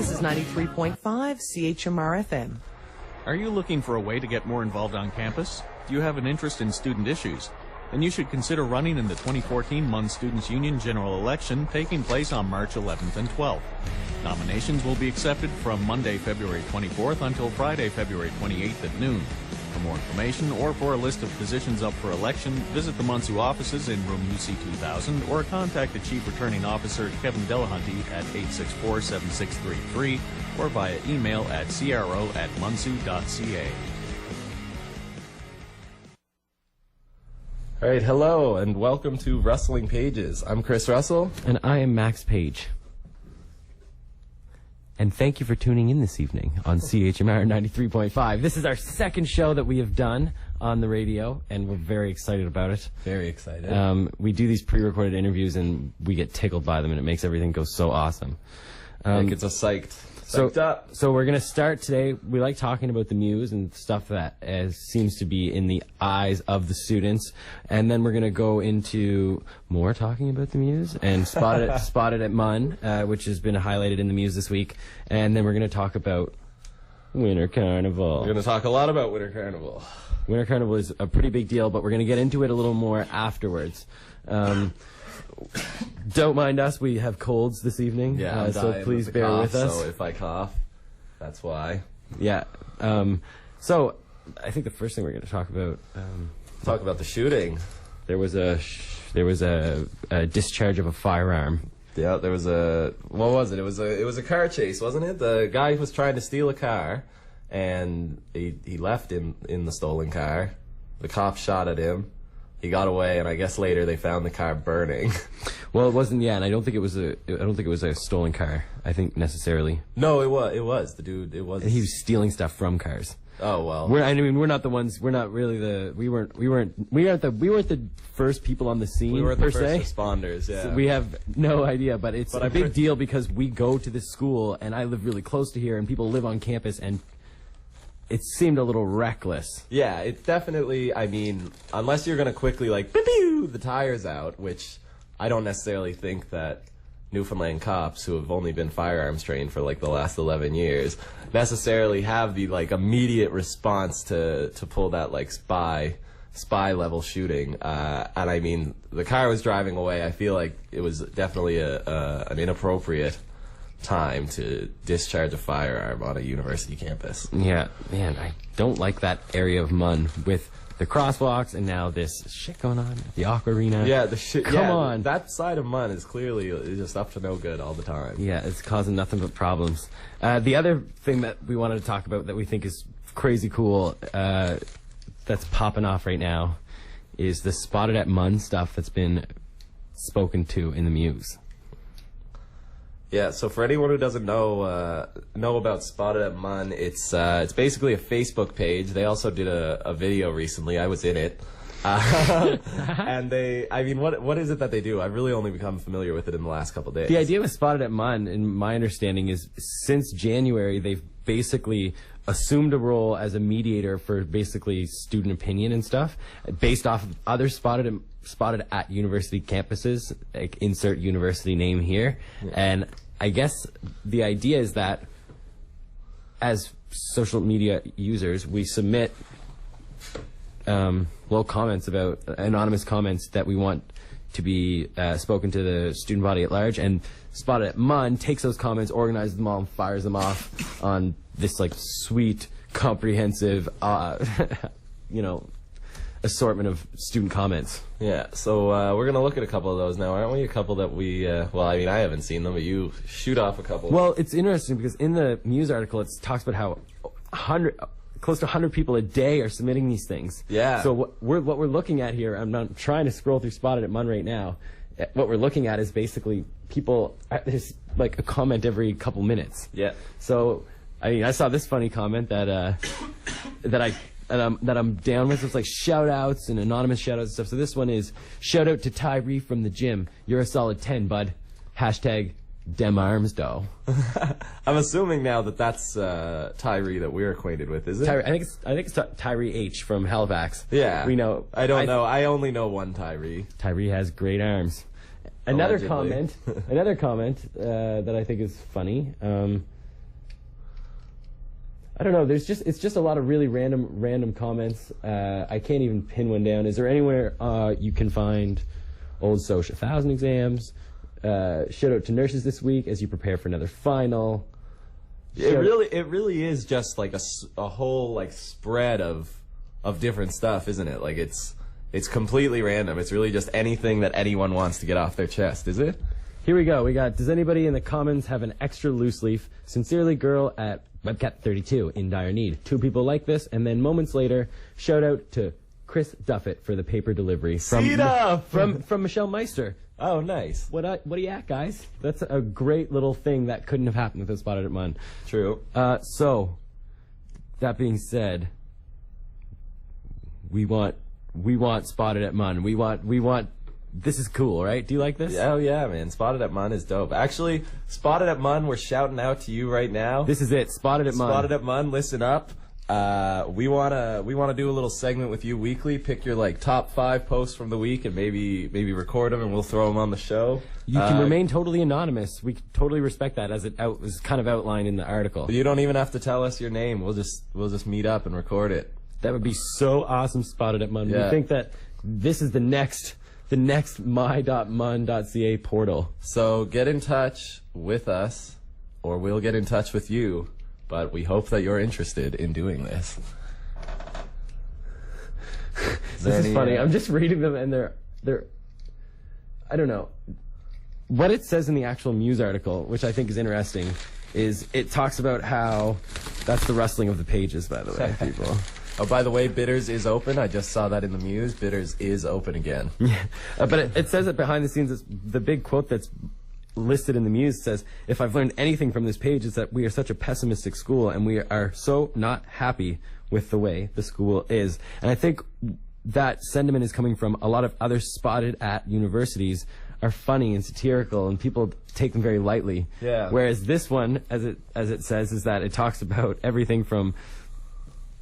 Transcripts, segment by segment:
This is 93.5 CHMR FM. Are you looking for a way to get more involved on campus? Do you have an interest in student issues? Then you should consider running in the 2014 MUN Students' Union general election taking place on March 11th and 12th. Nominations will be accepted from Monday, February 24th until Friday, February 28th at noon. For more information or for a list of positions up for election, visit the Munsu offices in room UC 2000 or contact the Chief Returning Officer, Kevin Delahunty, at 864-7633 or via email at cro@munsu.ca. All right, hello, and welcome to Rustling Pages. I'm Chris Russell. And I am Max Page. And thank you for tuning in this evening on CHMR 93.5. This is our second show that we have done on the radio, and we're very excited about it. Very excited. We do these pre-recorded interviews, and we get tickled by them, and it makes everything go so awesome. It gets us psyched up. So we're going to start today. We like talking about the Muse and stuff that seems to be in the eyes of the students. And then we're going to go into more talking about the Muse and spotted at MUN, which has been highlighted in the Muse this week. And then we're going to talk about Winter Carnival. We're going to talk a lot about Winter Carnival. Winter Carnival is a pretty big deal, but we're going to get into it a little more afterwards. Don't mind us, we have colds this evening, Yeah, so please bear with us. So if I cough, that's why. Yeah. So I think the first thing we're going to talk about. Talk about the shooting. There was a discharge of a firearm. Yeah, there was a, what was it? It was a car chase, wasn't it? The guy was trying to steal a car, and he left in the stolen car. The cops shot at him. He got away, and I guess later they found the car burning. Well, it wasn't. Yeah, and I don't think it was a stolen car. I think necessarily. No, it was the dude. It was. He was stealing stuff from cars. Oh well. We're not the ones. We're not really the. We weren't the first people on the scene. We weren't the per first se. responders. Yeah. So we have no idea, but it's a big deal because we go to this school, and I live really close to here, and people live on campus, and it seemed a little reckless. Yeah, it definitely, I mean, unless you're going to quickly, like, pew, the tires out, which I don't necessarily think that Newfoundland cops, who have only been firearms trained for, like, the last 11 years, necessarily have the, like, immediate response to pull that, like, spy-level shooting. And, I mean, the car was driving away. I feel like it was definitely an inappropriate time to discharge a firearm on a university campus. Yeah, man, I don't like that area of MUN with the crosswalks and now this shit going on at the Aqua Arena. Yeah, the shit. Come on. That side of MUN is clearly just up to no good all the time. Yeah, it's causing nothing but problems. The other thing that we wanted to talk about that we think is crazy cool, that's popping off right now, is the Spotted at MUN stuff that's been spoken to in the Muse. Yeah, so for anyone who doesn't know about Spotted at MUN, it's basically a Facebook page. They also did a video recently. I was in it. And I mean, what is it that they do? I've really only become familiar with it in the last couple days. The idea with Spotted at MUN, in my understanding, is since January, they've basically assumed a role as a mediator for basically student opinion and stuff, based off of other spotted at university campuses, like insert university name here. Yeah. And I guess the idea is that as social media users, we submit little comments about anonymous comments that we want to be spoken to the student body at large, and Spotted at MUN takes those comments, organizes them all, and fires them off on this like sweet, comprehensive, assortment of student comments. Yeah, so we're gonna look at a couple of those now, aren't we? A couple that we, well, I mean, I haven't seen them, but you shoot off a couple. Well, it's interesting because in the Muse article, it talks about how close to 100 people a day are submitting these things. Yeah. So what we're looking at here, I'm not trying to scroll through Spotted at MUN right now. What we're looking at is basically people. There's like a comment every couple minutes. Yeah. So I mean, I saw this funny comment that I'm down with. It's like shout outs and anonymous shout outs and stuff. So this one is shout out to Tyree from the gym. You're a solid 10, bud. Hashtag dem arms dough. I'm assuming now that that's Tyree that we're acquainted with, is it? I think it's Tyree H from Halifax. Yeah. We know. I don't know. I only know one Tyree. Tyree has great arms. Another Allegedly. comment that I think is funny. I don't know. It's just a lot of really random comments. I can't even pin one down. Is there anywhere you can find old Socia 1000 exams? Shout out to nurses this week as you prepare for another final. It really is just like a whole like spread of different stuff, isn't it? Like it's completely random. It's really just anything that anyone wants to get off their chest, is it? Here we go. We got, does anybody in the comments have an extra loose leaf? Sincerely, girl at Webcat32 in dire need. 2 people like this, and then moments later, shout out to Chris Duffett for the paper delivery from Michelle Meister. Oh, nice. What are you at, guys? That's a great little thing that couldn't have happened without Spotted at Mun. True. So, that being said, we want Spotted at Mun. We want. This is cool, right? Do you like this? Oh yeah, man. Spotted at Mun is dope. Actually, Spotted at Mun, we're shouting out to you right now. This is it. Spotted at Mun. Spotted at Mun, listen up. We wanna do a little segment with you weekly. Pick your like top 5 posts from the week and maybe record them and we'll throw them on the show. You can remain totally anonymous. We totally respect that, as it was kind of outlined in the article. You don't even have to tell us your name. We'll just meet up and record it. That would be so awesome. Spotted at Mun. Yeah. We think that this is the next my.mun.ca portal. So get in touch with us, or we'll get in touch with you. But we hope that you're interested in doing this. This is funny. I'm just reading them, and they're I don't know. What it says in the actual Muse article, which I think is interesting, is it talks about how that's the rustling of the pages, by the way, people. Oh, by the way, Bitters is open. I just saw that in the Muse. Bitters is open again. Yeah, but it says that behind the scenes, it's the big quote that's listed in the Muse says, if I've learned anything from this page, it's that we are such a pessimistic school and we are so not happy with the way the school is. And I think that sentiment is coming from a lot of other spotted at universities are funny and satirical and people take them very lightly. Yeah. Whereas this one, as it says, is that it talks about everything from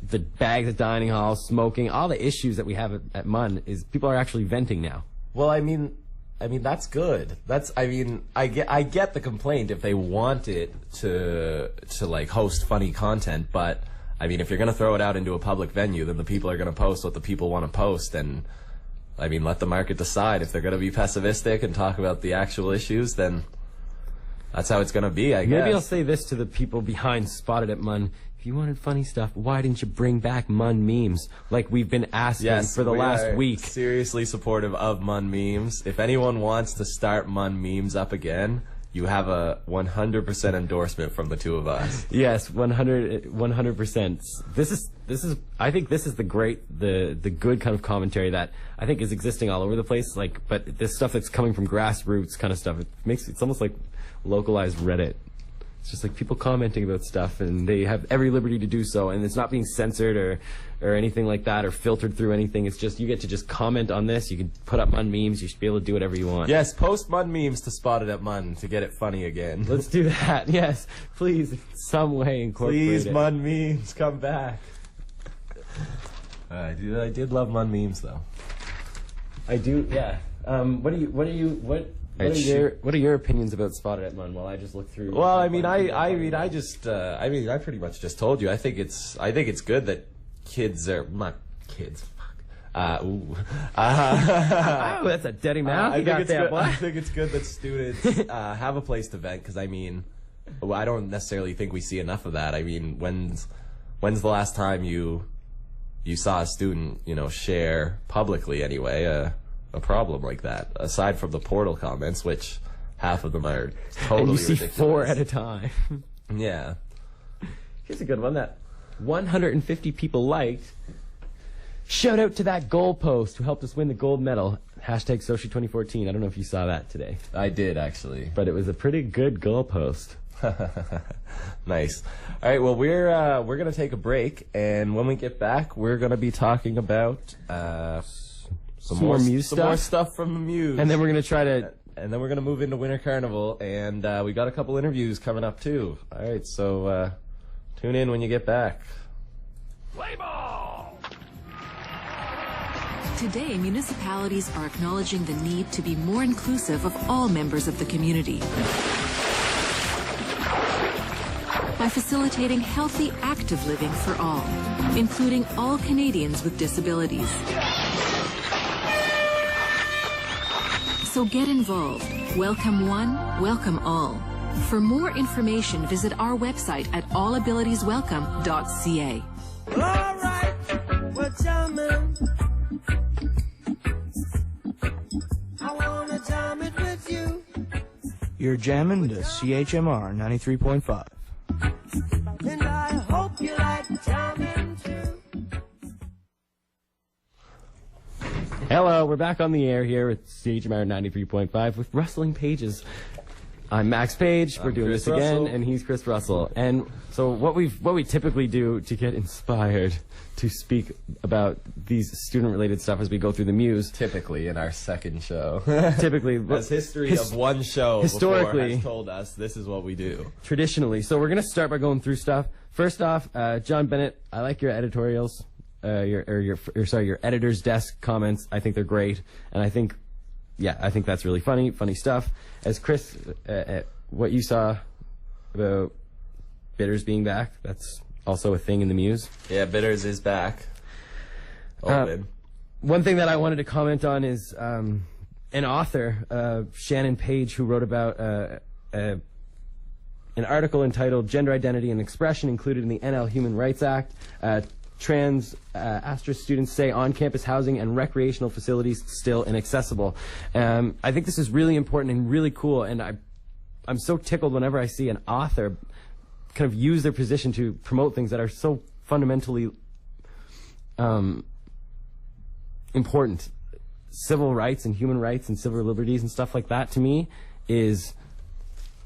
the bags at dining hall, smoking, all the issues that we have at Mun is people are actually venting now. Well, I mean that's good. I get the complaint if they want it to like host funny content, but I mean if you're gonna throw it out into a public venue, then the people are gonna post what the people want to post, and I mean let the market decide. If they're gonna be pessimistic and talk about the actual issues, then that's how it's gonna be, I guess. Maybe I'll say this to the people behind Spotted at Mun. If you wanted funny stuff, why didn't you bring back Mun memes like we've been asking for the last week? Seriously supportive of Mun memes. If anyone wants to start Mun memes up again, you have a 100% endorsement from the 2 of us. Yes, 100%. This is I think this is the good kind of commentary that I think is existing all over the place. Like, but this stuff that's coming from grassroots kind of stuff, it's almost like localized Reddit. It's just like people commenting about stuff, and they have every liberty to do so, and it's not being censored or anything like that, or filtered through anything. It's just you get to just comment on this. You can put up Mun memes. You should be able to do whatever you want. Yes, post Mun memes to Spotted at Mun to get it funny again. Let's do that. Yes, please, in some way incorporate Please, it. Mun memes, come back. I did love Mun memes though. I do. Yeah. What are your opinions about Spotted at Mun? While I just look through. Well, I pretty much just told you. I think it's good that kids are not kids. Oh, that's a dirty mouth. I think it's good that students have a place to vent, because I mean, I don't necessarily think we see enough of that. I mean, when's the last time you saw a student, share publicly anyway a problem like that, aside from the portal comments, which half of them are totally and you see ridiculous. 4 at a time. Yeah. Here's a good one that 150 people liked. Shout out to that goal post who helped us win the gold medal. Hashtag Sochi 2014. I don't know if you saw that today. I did, actually. But it was a pretty good goal post. Nice. All right, well, we're going to take a break, and when we get back, we're going to be talking about some more Muse stuff. Some more stuff from the Muse. And then we're going to try to... And then we're going to move into Winter Carnival, and we got a couple interviews coming up, too. All right, so tune in when you get back. Play ball! Today, municipalities are acknowledging the need to be more inclusive of all members of the community. By by facilitating healthy, active living for all, including all Canadians with disabilities. So get involved. Welcome one, welcome all. For more information, visit our website at allabilitieswelcome.ca. All right, we're jamming. I wanna jam it with you. You're jamming to CHMR 93.5. And I hope you like jamming too. Hello, we're back on the air here with CHMR 93.5 with Rustling Pages. I'm Max Page. We're doing Chris this again, Russell. and he's Chris Russell. And so what we typically do to get inspired to speak about these student-related stuff as we go through the Muse. Typically in our second show. Typically, As history of one show historically before has told us, this is what we do. traditionally. So we're gonna start by going through stuff. First off, John Bennett, I like your editorials, your editor's desk comments. I think they're great, and I think that's really funny stuff. As Chris, what you saw about Bitters being back, that's also a thing in the Muse. Yeah, Bitters is back. Open. One thing that I wanted to comment on is an author, Shannon Page, who wrote about an article entitled "Gender Identity and Expression Included in the NL Human Rights Act." Trans Astra students say on-campus housing and recreational facilities still inaccessible. I think this is really important and really cool, and I'm so tickled whenever I see an author kind of use their position to promote things that are so fundamentally important. Civil rights and human rights and civil liberties and stuff like that, to me, is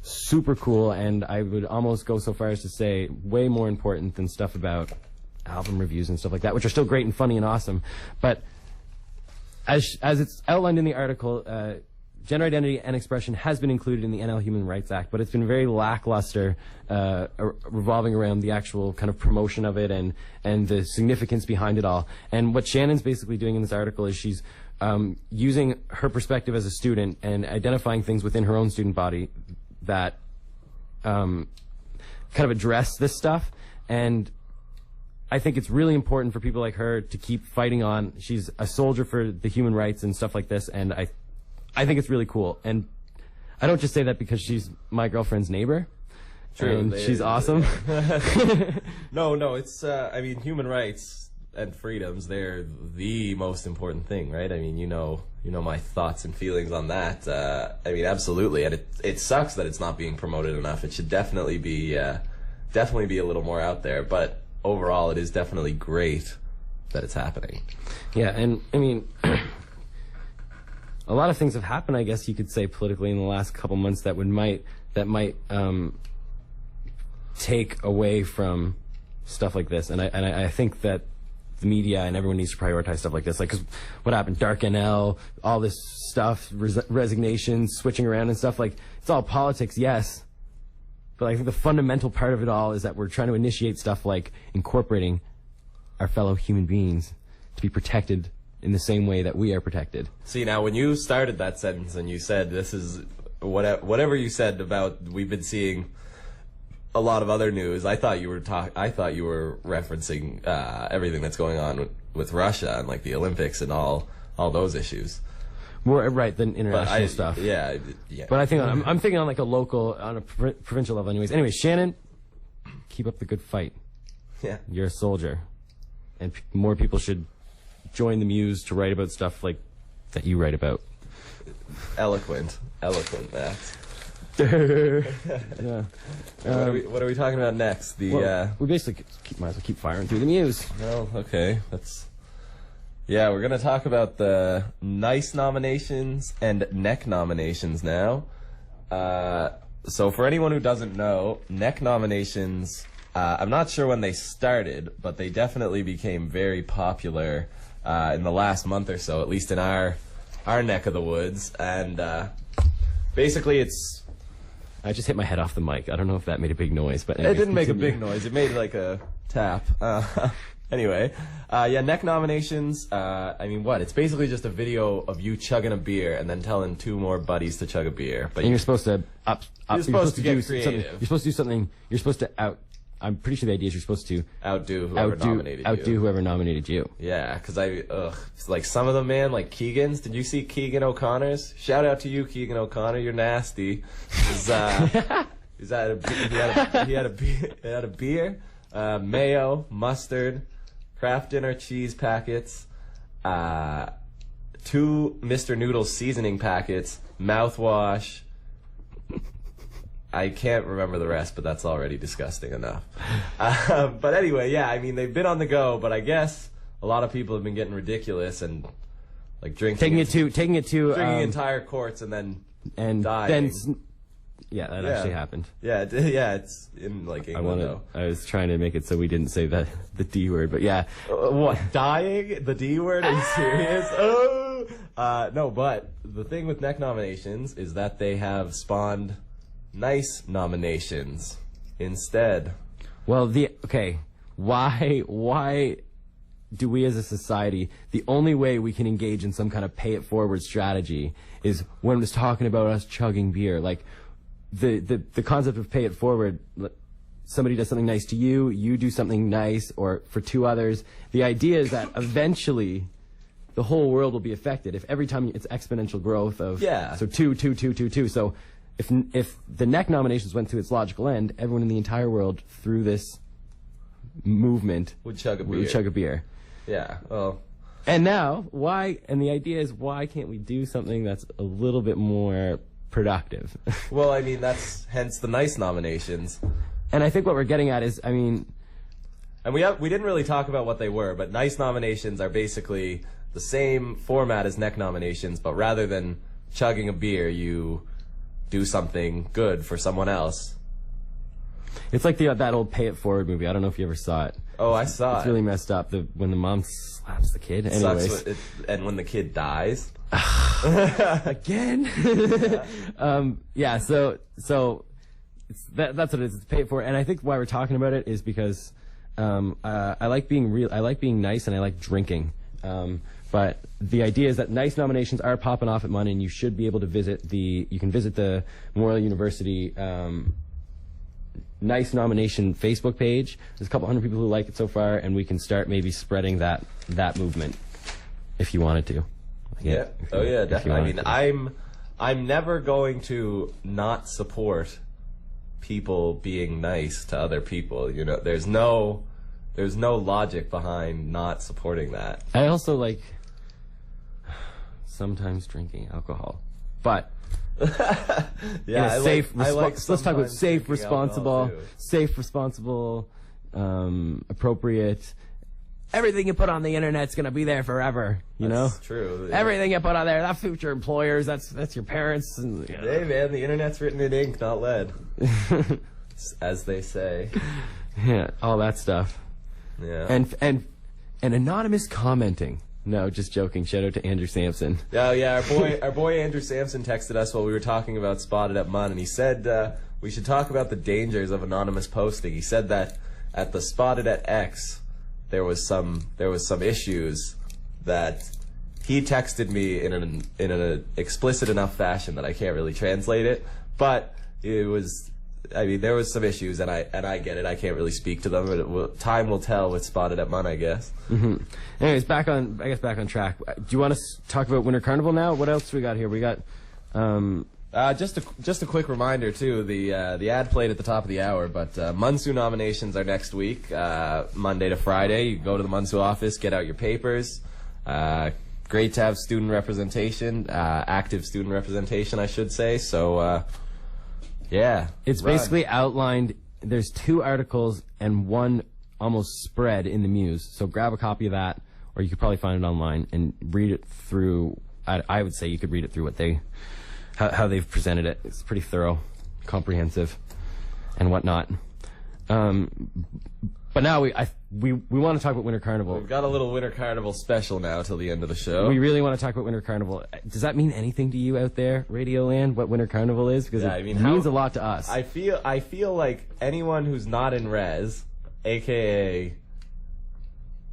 super cool, and I would almost go so far as to say way more important than stuff about album reviews and stuff like that, which are still great and funny and awesome. But as it's outlined in the article, gender identity and expression has been included in the NL Human Rights Act, but it's been very lackluster, revolving around the actual kind of promotion of it and the significance behind it all. And what Shannon's basically doing in this article is she's using her perspective as a student and identifying things within her own student body that kind of address this stuff. And I think it's really important for people like her to keep fighting on. She's a soldier for the human rights and stuff like this, and I think it's really cool. And I don't just say that because she's my girlfriend's neighbor. True, and she's awesome. No, it's, I mean, human rights and freedoms, they're the most important thing, right? I mean, you know my thoughts and feelings on that. I mean, absolutely. And it sucks that it's not being promoted enough. It should definitely be a little more out there. But overall, it is definitely great that it's happening. Yeah, and I mean, a lot of things have happened, I guess you could say, politically in the last couple months that might take away from stuff like this. And I think that the media and everyone needs to prioritize stuff like this. Like, 'cause what happened? Dark NL, all this stuff, resignations, switching around and stuff. Like, it's all politics, yes. But I think the fundamental part of it all is that we're trying to initiate stuff like incorporating our fellow human beings to be protected in the same way that we are protected. See, now, when you started that sentence and you said this is whatever you said about we've been seeing a lot of other news, I thought you were referencing everything that's going on with Russia and like the Olympics and all those issues. More right than international stuff. Yeah. But I think I'm thinking on like a local, on a provincial level, anyways. Anyway, Shannon, keep up the good fight. Yeah. You're a soldier, and more people should join the Muse to write about stuff like that you write about. Eloquent, Max. Yeah. What are we talking about next? We basically might as well keep firing through the Muse. Well, okay. Yeah, we're going to talk about the NICE nominations and NEC nominations now. So for anyone who doesn't know, NEC nominations, I'm not sure when they started, but they definitely became very popular in the last month or so, at least in our neck of the woods. And basically it's... I just hit my head off the mic. I don't know if that made a big noise, but anyways, it didn't make a big noise. It made like a tap. Anyway, yeah, NEC nominations, I mean, what? It's basically just a video of you chugging a beer and then telling two more buddies to chug a beer. But and you're supposed to you're supposed to get creative. You're supposed to do something. You're supposed to I'm pretty sure the idea is you're supposed to outdo whoever nominated outdo whoever nominated you. Yeah, because like some of them, man, like Keegan's. Did you see Keegan O'Connor's? Shout out to you, Keegan O'Connor. You're nasty. He had a beer, mayo, mustard, Kraft Dinner cheese packets, 2 Mr. Noodles seasoning packets, mouthwash. I can't remember the rest, but that's already disgusting enough. But anyway, yeah, I mean, they've been on the go, but I guess a lot of people have been getting ridiculous and like taking entire quarts and then dying. Yeah, that actually happened. Yeah, it's in like England. I was trying to make it so we didn't say the D word, but yeah. What, dying? The D word? Are you serious? Oh! No, but the thing with neck nominations is that they have spawned nice nominations instead. Well, why do we as a society, the only way we can engage in some kind of pay it forward strategy is when it's talking about us chugging beer. Like, the concept of pay it forward, somebody does something nice to you, you do something nice, or for 2 others. The idea is that eventually the whole world will be affected. If every time it's exponential growth of, so 2, 2, 2, 2, 2. So if the neck nominations went to its logical end, everyone in the entire world through this movement would chug a beer. Yeah, well. And now, and the idea is, why can't we do something that's a little bit more productive? Well, I mean, that's hence the nice nominations. And I think what we're getting at is, I mean... And we didn't really talk about what they were, but nice nominations are basically the same format as neck nominations, but rather than chugging a beer, you do something good for someone else. It's like that old Pay It Forward movie. I don't know if you ever saw it. Oh, I saw it. It's really messed up. When the mom slaps the kid. Anyways. And when the kid dies. Again? Yeah, so that's what it is. It's Pay It Forward. And I think why we're talking about it is because I like being real. I like being nice, and I like drinking. But the idea is that nice nominations are popping off at Mun, and you should be able to you can visit the Memorial University nice nomination Facebook page. There's a couple hundred people who like it so far, and we can start maybe spreading that movement if you wanted to. Yeah. Oh yeah, definitely. I mean, I'm never going to not support people being nice to other people. You know, there's no logic behind not supporting that. I also like sometimes drinking alcohol, but yeah, let's talk about safe, responsible, appropriate. Everything you put on the internet's gonna be there forever. That's true. Yeah. Everything you put on there, that's future employers, that's your parents. And, Hey man, the internet's written in ink, not lead, as they say. Yeah, all that stuff. Yeah. And anonymous commenting. No, just joking. Shout out to Andrew Sampson. Oh yeah, our boy Andrew Sampson texted us while we were talking about Spotted at Mun, and he said we should talk about the dangers of anonymous posting. He said that at the Spotted at X, there was some issues that he texted me in an explicit enough fashion that I can't really translate it, but it was. I mean, there was some issues, and I get it. I can't really speak to them, but time will tell with Spotted at Mun, I guess. Mm-hmm. Anyways, back on track. Do you want to talk about Winter Carnival now? What else do we got here? We got just a quick reminder too. The ad played at the top of the hour, but Munsu nominations are next week, Monday to Friday. You go to the Munsu office, get out your papers. Great to have student representation, active student representation, I should say. So. Yeah. It's basically outlined. There's 2 articles and 1 almost spread in the Muse. So grab a copy of that, or you could probably find it online and read it through. I would say you could read it through how they've presented it. It's pretty thorough, comprehensive, and whatnot. But now we want to talk about Winter Carnival. We've got a little Winter Carnival special now till the end of the show. We really want to talk about Winter Carnival. Does that mean anything to you out there, Radio Land, what Winter Carnival is? Because it means a lot to us. I feel like anyone who's not in res, aka,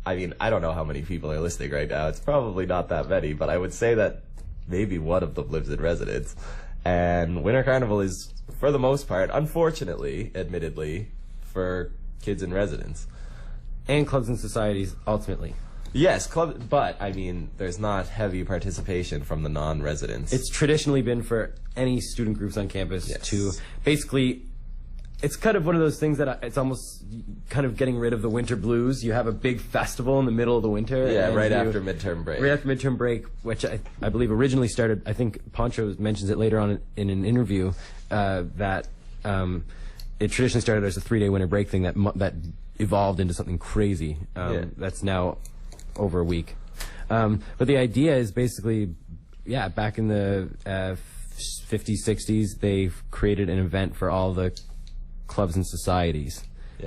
I mean, I don't know how many people are listening right now. It's probably not that many, but I would say that maybe one of them lives in residence. And Winter Carnival is, for the most part, unfortunately, admittedly, for kids in residence. And clubs and societies, ultimately. Yes, but I mean, there's not heavy participation from the non-residents. It's traditionally been for any student groups on campus to basically, it's kind of one of those things that it's almost kind of getting rid of the winter blues. You have a big festival in the middle of the winter. Yeah, right after midterm break. Right after midterm break, which I believe originally started, I think Poncho mentions it later on in an interview, that it traditionally started as a 3-day winter break thing that evolved into something crazy. That's now over a week. But the idea is basically, back in the 50s, 60s, they created an event for all the clubs and societies.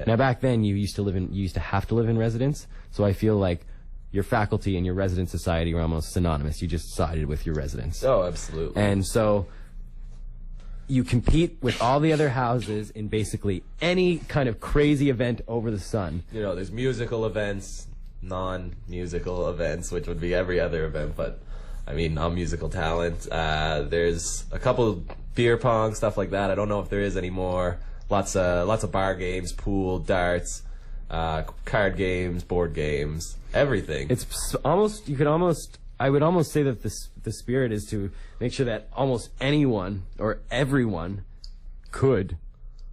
Now back then you used to have to live in residence, so I feel like your faculty and your resident society were almost synonymous. You just sided with your residents. Oh, absolutely. And so you compete with all the other houses in basically any kind of crazy event over the sun. You know, there's musical events, non-musical events, which would be every other event, but I mean, non-musical talent. There's a couple beer pong, stuff like that. I don't know if there is anymore. Lots of bar games, pool, darts, card games, board games, everything. It's almost, I would almost say that the spirit is to make sure that almost anyone or everyone could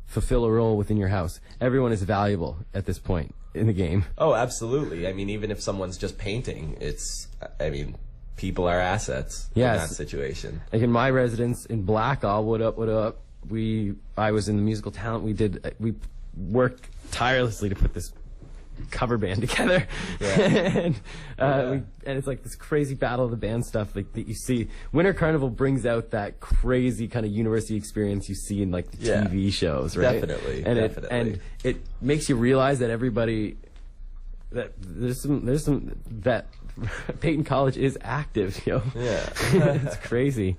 fulfill a role within your house. Everyone is valuable at this point in the game. Oh, absolutely. I mean, even if someone's just painting, people are assets in that situation. Like in my residence in Blackall, what up? I was in the musical talent. We worked tirelessly to put this cover band together. And it's like this crazy battle of the band stuff that you see. Winter Carnival brings out that crazy kind of university experience you see in like the TV shows, right? Definitely. And it makes you realize that that there's some that Peyton College is active, yo. Yeah. It's crazy.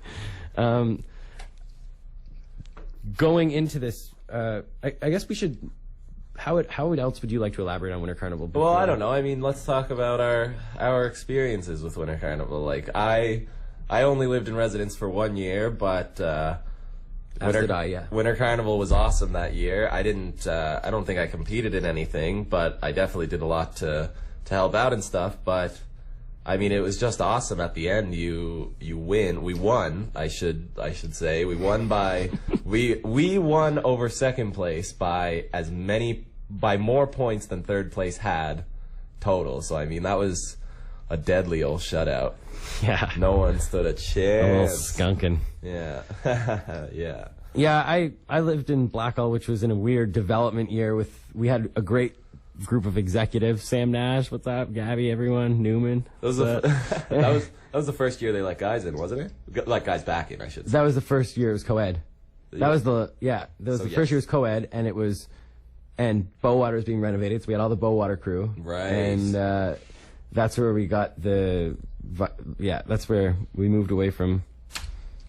Going into this, I guess we should. How else would you like to elaborate on Winter Carnival? Well, I don't know. I mean, let's talk about our experiences with Winter Carnival. Like, I only lived in residence for 1 year, but Winter Carnival was awesome that year. I don't think I competed in anything, but I definitely did a lot to help out and stuff. But I mean, it was just awesome at the end. You win. We won. I should say we won by we won over second place by more points than third place had total. So I mean, that was a deadly old shutout. Yeah. No one stood a chance. Skunking. Yeah. Yeah. Yeah. I lived in Blackall, which was in a weird development year. We had a great group of executives. Sam Nash, what's up? Gabby, everyone, Newman. That was the first year they let guys in, wasn't it? Let guys back in, I should say. That was the first year it was co-ed. That was the first year it was co-ed, and Bowater was being renovated, so we had all the Bowater crew. Right. And that's where we got that's where we moved away from.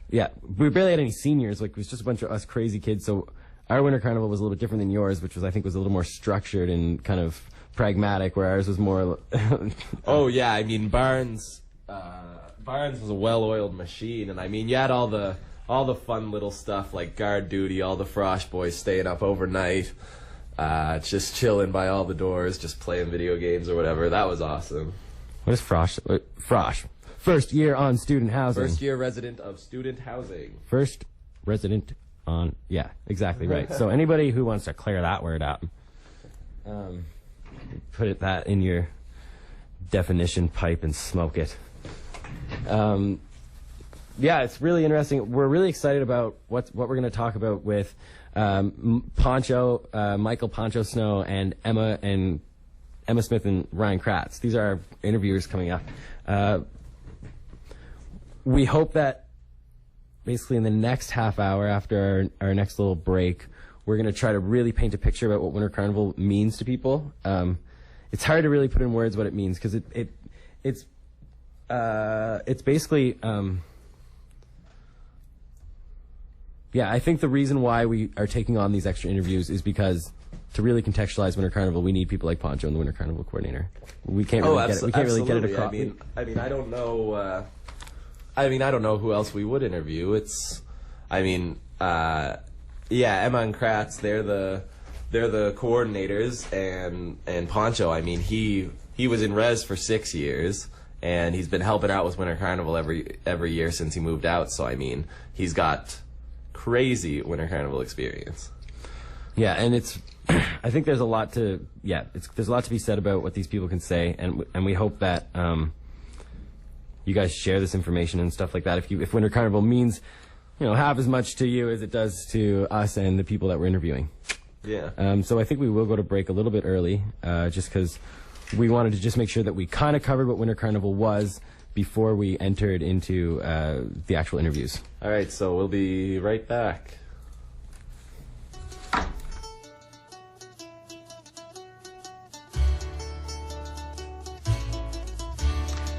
Yeah, we barely had any seniors. Like, it was just a bunch of us crazy kids. So our Winter Carnival was a little bit different than yours, which I think was a little more structured and kind of pragmatic, where ours was more. Oh yeah, I mean Barnes was a well-oiled machine, and I mean you had all the fun little stuff like guard duty, all the Frosh boys staying up overnight, just chilling by all the doors, just playing video games or whatever. That was awesome. What is Frosh? Frosh. First year on student housing. First year resident of student housing. First resident on, yeah, exactly right. So anybody who wants to clear that word out, put that in your definition pipe and smoke it. Yeah, it's really interesting. We're really excited about what we're going to talk about with Poncho, Michael Poncho Snow, and Emma Smith and Ryan Krats. These are our interviewers coming up. We hope that basically in the next half hour after our next little break, we're going to try to really paint a picture about what Winter Carnival means to people. It's hard to really put in words what it means, because it's basically I think the reason why we are taking on these extra interviews is because to really contextualize Winter Carnival, we need people like Poncho and the Winter Carnival coordinator. We can't really get it. We can't really get it across. I mean, I don't know who else we would interview. Emma and Krats, they're they're the coordinators, and Poncho, I mean, he was in res for 6 years, and he's been helping out with Winter Carnival every year since he moved out. So I mean, he's got crazy Winter Carnival experience. Yeah, and I think there's a lot to there's a lot to be said about what these people can say, and we hope that you guys share this information and stuff like that. If Winter Carnival means, you know, half as much to you as it does to us and the people that we're interviewing. Yeah. So I think we will go to break a little bit early, just because we wanted to just make sure that we kind of covered what Winter Carnival was before we entered into the actual interviews. All right, so we'll be right back.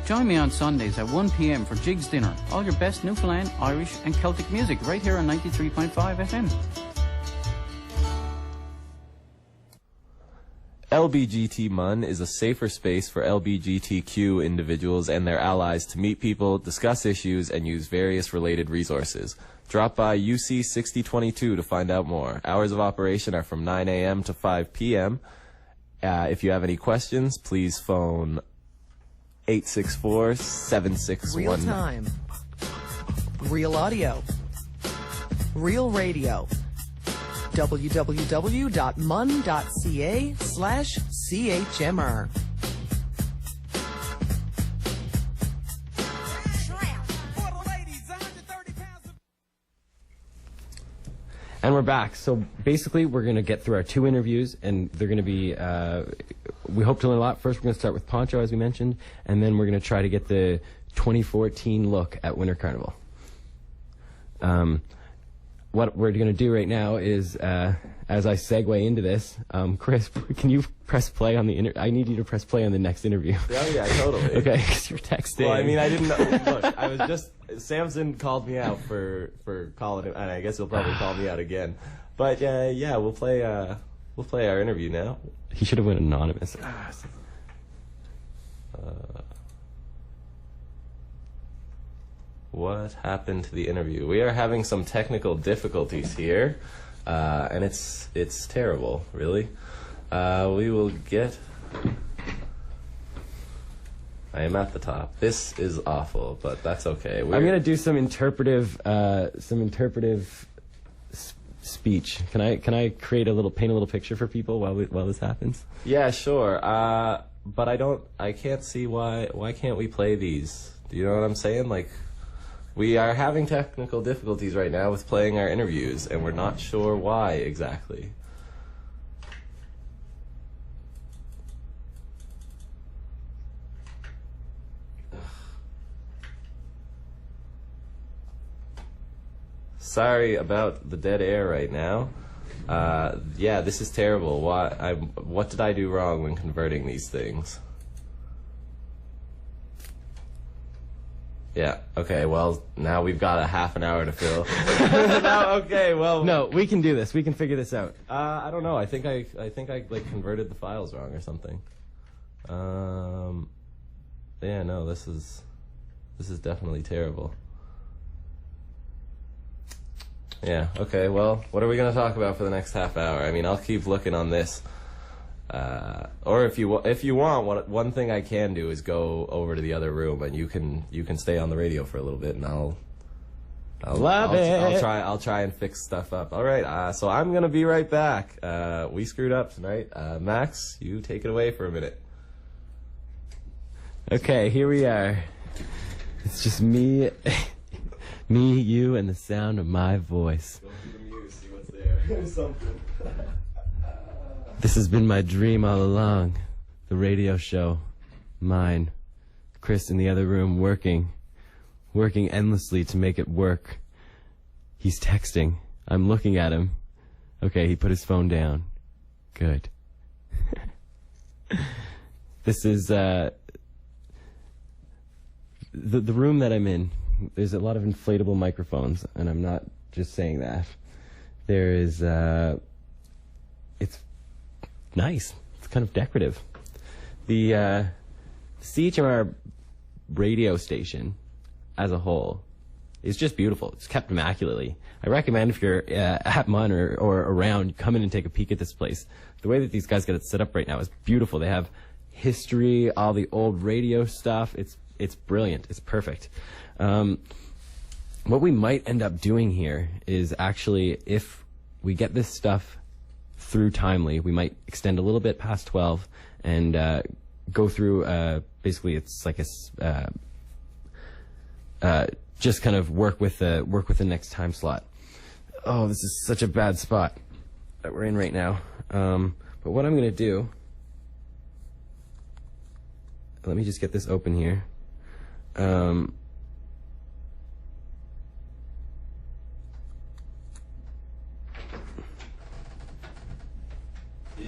Join me on Sundays at 1 p.m. for Jigs Dinner. All your best Newfoundland, Irish and Celtic music right here on 93.5 FM. LBGT Mun is a safer space for LBGTQ individuals and their allies to meet people, discuss issues, and use various related resources. Drop by UC 6022 to find out more. Hours of operation are from 9 a.m. to 5 p.m. If you have any questions, please phone 864-761. Real time. Real audio. Real radio. www.mun.ca/CHMR. And we're back. So basically, we're going to get through our 2 interviews, and they're going to be, we hope to learn a lot. First, we're going to start with Poncho, as we mentioned, and then we're going to try to get the 2014 look at Winter Carnival. What we're going to do right now is, as I segue into this, Chris, can you press play on the I need you to press play on the next interview. Oh, yeah, totally. Okay, because you're texting. Well, I mean, I didn't know. Look, I was just... Samson called me out for calling him, and I guess he'll probably call me out again. But, yeah, we'll play our interview now. He should have went anonymous. What happened to the interview? We are having some technical difficulties here, and it's terrible, really. We will get... I am at the top. This is awful, but that's okay. I'm gonna do some interpretive speech. Can I paint a little picture for people while this happens? Yeah, sure. But I can't see why can't we play these? Do you know what I'm saying? Like, we are having technical difficulties right now with playing our interviews, and we're not sure why exactly. Sorry about the dead air right now. Yeah, this is terrible. What did I do wrong when converting these things? Yeah, okay, well, now we've got a half an hour to fill. Okay, well... No, we can do this. We can figure this out. I don't know. I think I like converted the files wrong or something. Yeah, no, this is definitely terrible. Yeah, okay, well, what are we going to talk about for the next half hour? I mean, I'll keep looking on this. Or if you want, one thing I can do is go over to the other room, and you can stay on the radio for a little bit, and I'll try and fix stuff up. All right, so I'm going to be right back. We screwed up tonight. Max, you take it away for a minute. Okay, here we are. It's just me... Me, you, and the sound of my voice. Go through the muse, see what's there. Something. This has been my dream all along. The radio show. Mine. Chris in the other room working endlessly to make it work. He's texting. I'm looking at him. Okay, he put his phone down. Good. This is, the room that I'm in. There's a lot of inflatable microphones, and I'm not just saying that. There is, it's nice. It's kind of decorative. The CHMR radio station, as a whole, is just beautiful. It's kept immaculately. I recommend if you're at MUN or around, come in and take a peek at this place. The way that these guys got it set up right now is beautiful. They have history, all the old radio stuff. It's brilliant. It's perfect. What we might end up doing here is actually, if we get this stuff through timely, we might extend a little bit past 12 and go through, basically it's like just kind of work with the next time slot. Oh, this is such a bad spot that we're in right now. But what I'm going to do, let me just get this open here. You're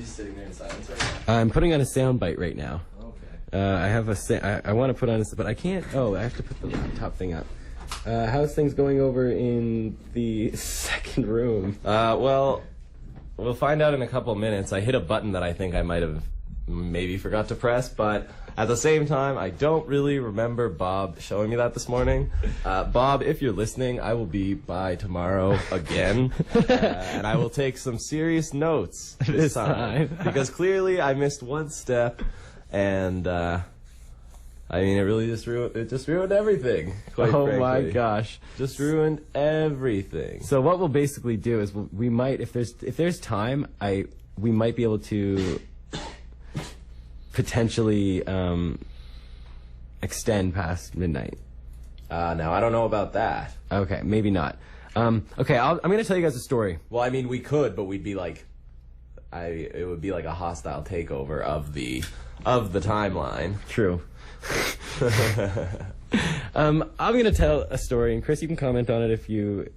just sitting there in silence right now? I'm putting on a sound bite right now. Okay. I have I want to put on a, but I can't. Oh, I have to put the top thing up. How's things going over in the second room? Well, we'll find out in a couple minutes. I hit a button that I think I might have maybe forgot to press, but at the same time, I don't really remember Bob showing me that this morning. Bob, if you're listening, I will be by tomorrow again, and I will take some serious notes this time. Because clearly I missed one step, and I mean, it really just ruined everything. Quite frankly. My gosh, just ruined everything. So what we'll basically do is we might, if there's time, we might be able to potentially extend past midnight. Now I don't know about that. Okay, maybe not. Okay, I'm gonna tell you guys a story. Well, I mean, we could, but we'd be like, it would be like a hostile takeover of the timeline. True. I'm gonna tell a story, and Chris, you can comment on it if you.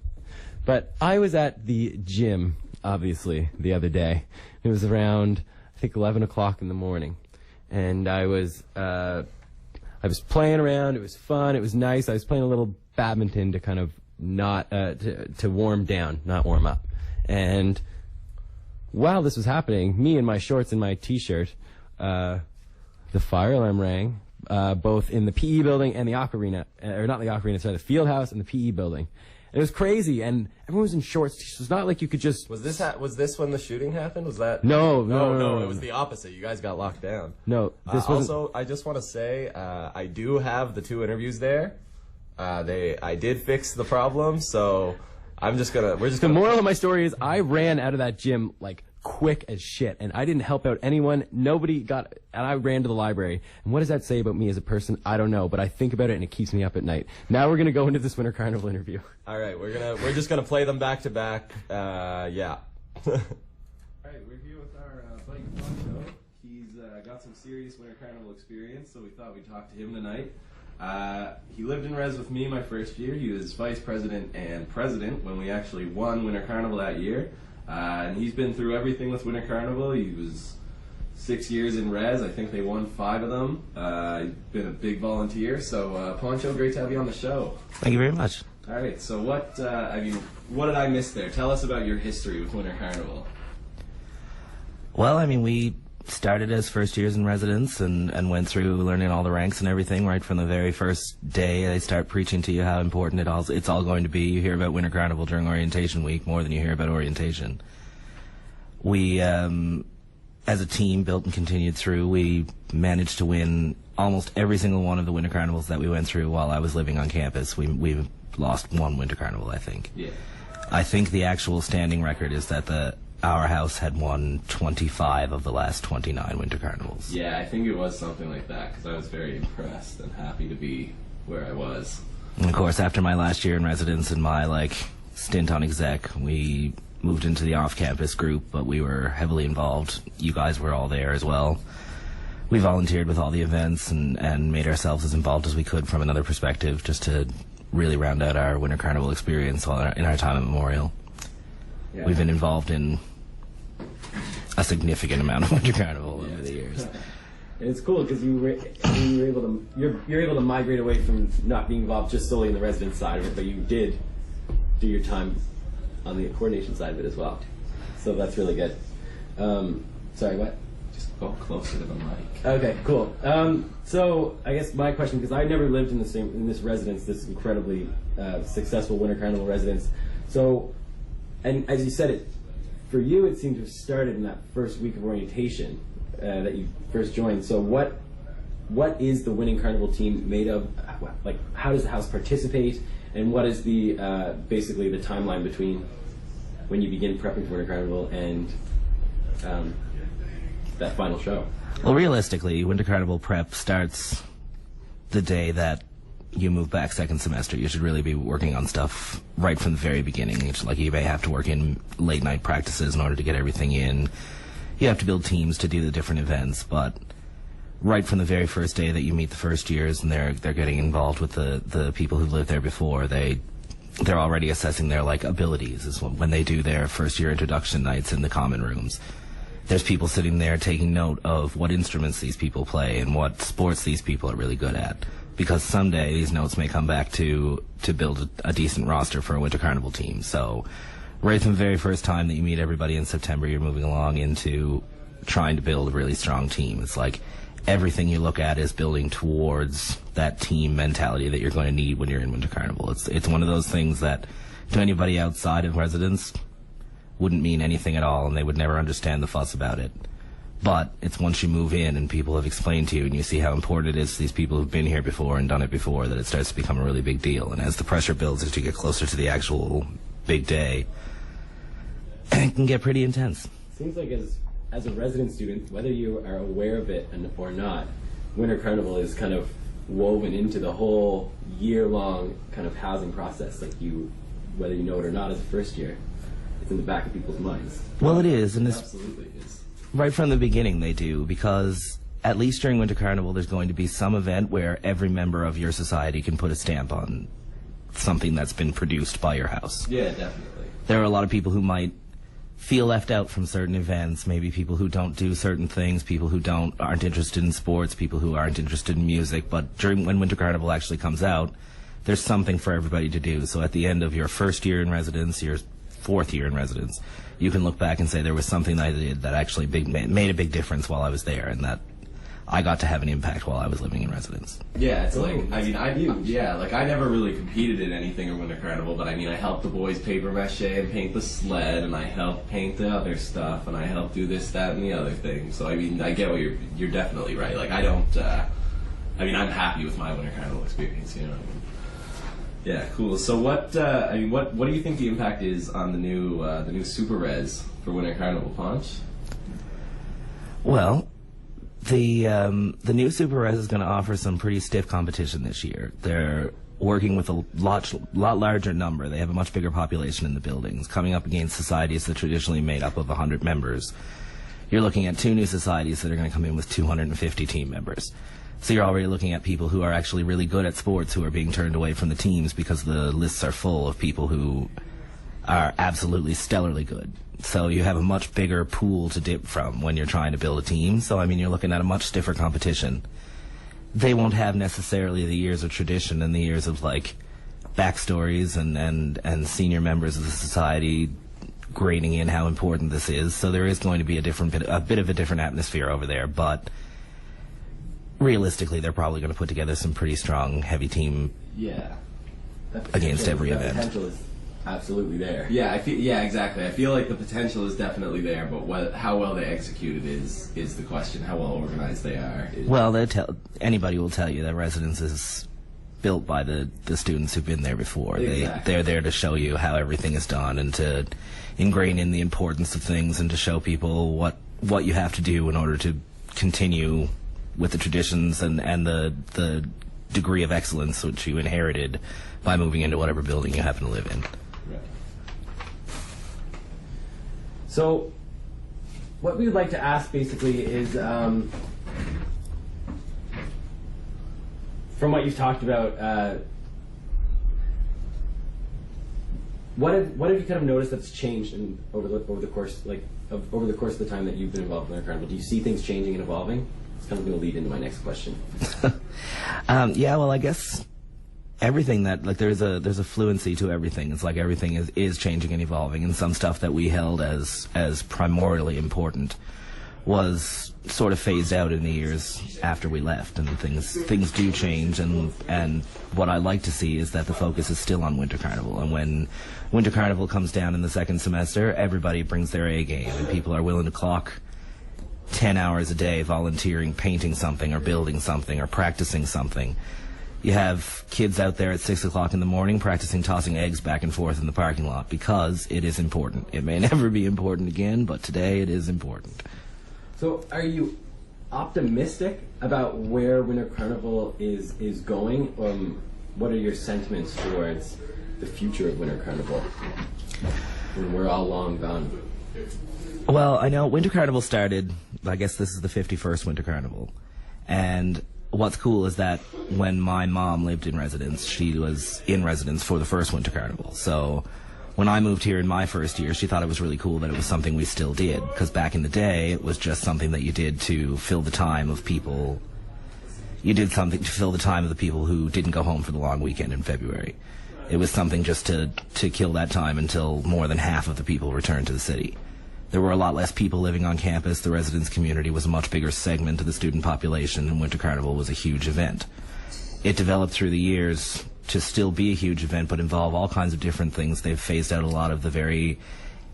But I was at the gym, obviously, the other day. It was around, I think, 11 o'clock in the morning, and I was playing around. It was fun. It was nice. I was playing a little badminton to kind of not to warm down, not warm up. And while this was happening, me in my shorts and my t-shirt, the fire alarm rang. Both in the PE building and the Aqua Arena, or not the Aqua Arena, sorry, the field house and the PE building. And it was crazy, and everyone was in shorts. So it's not like you could just. Was this when the shooting happened? Was that? No. It was the opposite. You guys got locked down. No, this wasn't. Also, I just want to say, I do have the 2 interviews there. I did fix the problem, so The moral of my story is I ran out of that gym like quick as shit, and I didn't help out anyone. Nobody got, and I ran to the library. And what does that say about me as a person? I don't know, but I think about it and it keeps me up at night. Now we're gonna go into this Winter Carnival interview. All right, we're just gonna play them back to back. Yeah. All right, we're here with our buddy Poncho. He's got some serious Winter Carnival experience, so we thought we'd talk to him tonight. He lived in Res with me my first year. He was vice president and president when we actually won Winter Carnival that year. And he's been through everything with Winter Carnival. He was 6 years in Res. I think they won 5 of them. He's been a big volunteer. So, Poncho, great to have you on the show. Thank you very much. All right. So, what did I miss there? Tell us about your history with Winter Carnival. Well, I mean, we started as first years in residence and went through learning all the ranks and everything right from the very first day. They start preaching to you how important it's all going to be. You hear about Winter Carnival during orientation week more than you hear about orientation. We, as a team, built and continued through. We managed to win almost every single one of the Winter Carnivals that we went through while I was living on campus. We've lost 1 Winter Carnival, I think. Yeah. I think the actual standing record is that our house had won 25 of the last 29 Winter Carnivals. Yeah, I think it was something like that, because I was very impressed and happy to be where I was. And of course, after my last year in residence and my stint on exec, we moved into the off-campus group, but we were heavily involved. You guys were all there as well. We volunteered with all the events and made ourselves as involved as we could from another perspective, just to really round out our Winter Carnival experience in our time at Memorial. Yeah. We've been involved in a significant amount of Winter Carnival over the years. And it's cool because you're able to migrate away from not being involved just solely in the residence side of it, but you did do your time on the coordination side of it as well. So that's really good. Sorry, what? Just go closer to the mic. Okay, cool. So I guess my question, because I never lived in this residence, this incredibly successful Winter Carnival residence. So, and as you said, it for you it seemed to have started in that first week of orientation that you first joined. So what is the Winning Carnival team made of? Like, how does the house participate? And what is the basically the timeline between when you begin prepping for Winter Carnival and that final show? Well, realistically, Winter Carnival prep starts the day that you move back second semester. You should really be working on stuff right from the very beginning. It's like you may have to work in late night practices in order to get everything in. You have to build teams to do the different events, but right from the very first day that you meet the first years and they're getting involved with the people who lived there before, they're already assessing their like abilities is when they do their first year introduction nights in the common rooms. There's people sitting there taking note of what instruments these people play and what sports these people are really good at, because someday these notes may come back to build a decent roster for a Winter Carnival team. So right from the very first time that you meet everybody in September, you're moving along into trying to build a really strong team. It's like everything you look at is building towards that team mentality that you're going to need when you're in Winter Carnival. It's one of those things that to anybody outside of residence wouldn't mean anything at all, and they would never understand the fuss about it. But it's once you move in and people have explained to you and you see how important it is to these people who've been here before and done it before that it starts to become a really big deal. And as the pressure builds as you get closer to the actual big day, it can get pretty intense. Seems like as a resident student, whether you are aware of it or not, Winter Carnival is kind of woven into the whole year-long kind of housing process. Like whether you know it or not as a first year, it's in the back of people's minds. Well, it is, and it's Absolutely is. right from the beginning they do, because at least during Winter Carnival there's going to be some event where every member of your society can put a stamp on something that's been produced by your house. Yeah, definitely. There are a lot of people who might feel left out from certain events, maybe people who don't do certain things, people who aren't interested in sports, people who aren't interested in music, but when Winter Carnival actually comes out, there's something for everybody to do. So at the end of your first year in residence, your fourth year in residence, you can look back and say there was something that I did that actually made a big difference while I was there, and that I got to have an impact while I was living in residence. Yeah, it's like, I mean, I never really competed in anything in Winter Carnival, but I mean, I helped the boys paper mache and paint the sled, and I helped paint the other stuff, and I helped do this, that, and the other thing. So, I mean, I get what you're definitely right. Like, I don't, I'm happy with my Winter Carnival experience, you know. Yeah, cool. So what do you think the impact is on the new Super Res for Winter Carnival, Ponch? Well, the new Super Res is going to offer some pretty stiff competition this year. They're working with a lot larger number. They have a much bigger population in the buildings, coming up against societies that traditionally made up of 100 members. You're looking at 2 new societies that are going to come in with 250 team members. So you're already looking at people who are actually really good at sports who are being turned away from the teams because the lists are full of people who are absolutely stellarly good. So you have a much bigger pool to dip from when you're trying to build a team. So, I mean, you're looking at a much stiffer competition. They won't have necessarily the years of tradition and the years of, like, backstories and senior members of the society grading in how important this is. So there is going to be a bit of a different atmosphere over there, but realistically, they're probably going to put together some pretty strong, heavy team against every event. The potential is absolutely there. Yeah, exactly. I feel like the potential is definitely there, but how well they execute it is the question. How well organized they are. Well, anybody will tell you that residence is built by the students who've been there before. Exactly. They're there to show you how everything is done and to ingrain in the importance of things and to show people what you have to do in order to continue with the traditions and the degree of excellence which you inherited by moving into whatever building you happen to live in. Right. So, what we would like to ask basically is, from what you've talked about, what have you kind of noticed that's changed over the course of the time that you've been involved in the Carnival? Do you see things changing and evolving? It's kind of going to lead into my next question. Yeah, well, I guess everything there's a fluency to everything. It's like everything is changing and evolving, and some stuff that we held as primordially important was sort of phased out in the years after we left, and things do change, and what I like to see is that the focus is still on Winter Carnival, and when Winter Carnival comes down in the second semester, everybody brings their A game, and people are willing to clock 10 hours a day volunteering, painting something or building something or practicing something. You have kids out there at 6 o'clock in the morning practicing tossing eggs back and forth in the parking lot because it is important. It may never be important again, but today it is important. So, are you optimistic about where Winter Carnival is going? What are your sentiments towards the future of Winter Carnival when we're all long gone? Well, I know Winter Carnival started, I guess this is the 51st Winter Carnival, and what's cool is that when my mom lived in residence, she was in residence for the first Winter Carnival. So when I moved here in my first year, she thought it was really cool that it was something we still did, because back in the day, it was just something that you did to fill the time of people. You did something to fill the time of the people who didn't go home for the long weekend in February. It was something just to kill that time until more than half of the people returned to the city. There were a lot less people living on campus. The residence community was a much bigger segment of the student population, and Winter Carnival was a huge event. It developed through the years to still be a huge event, but involve all kinds of different things. They've phased out a lot of the very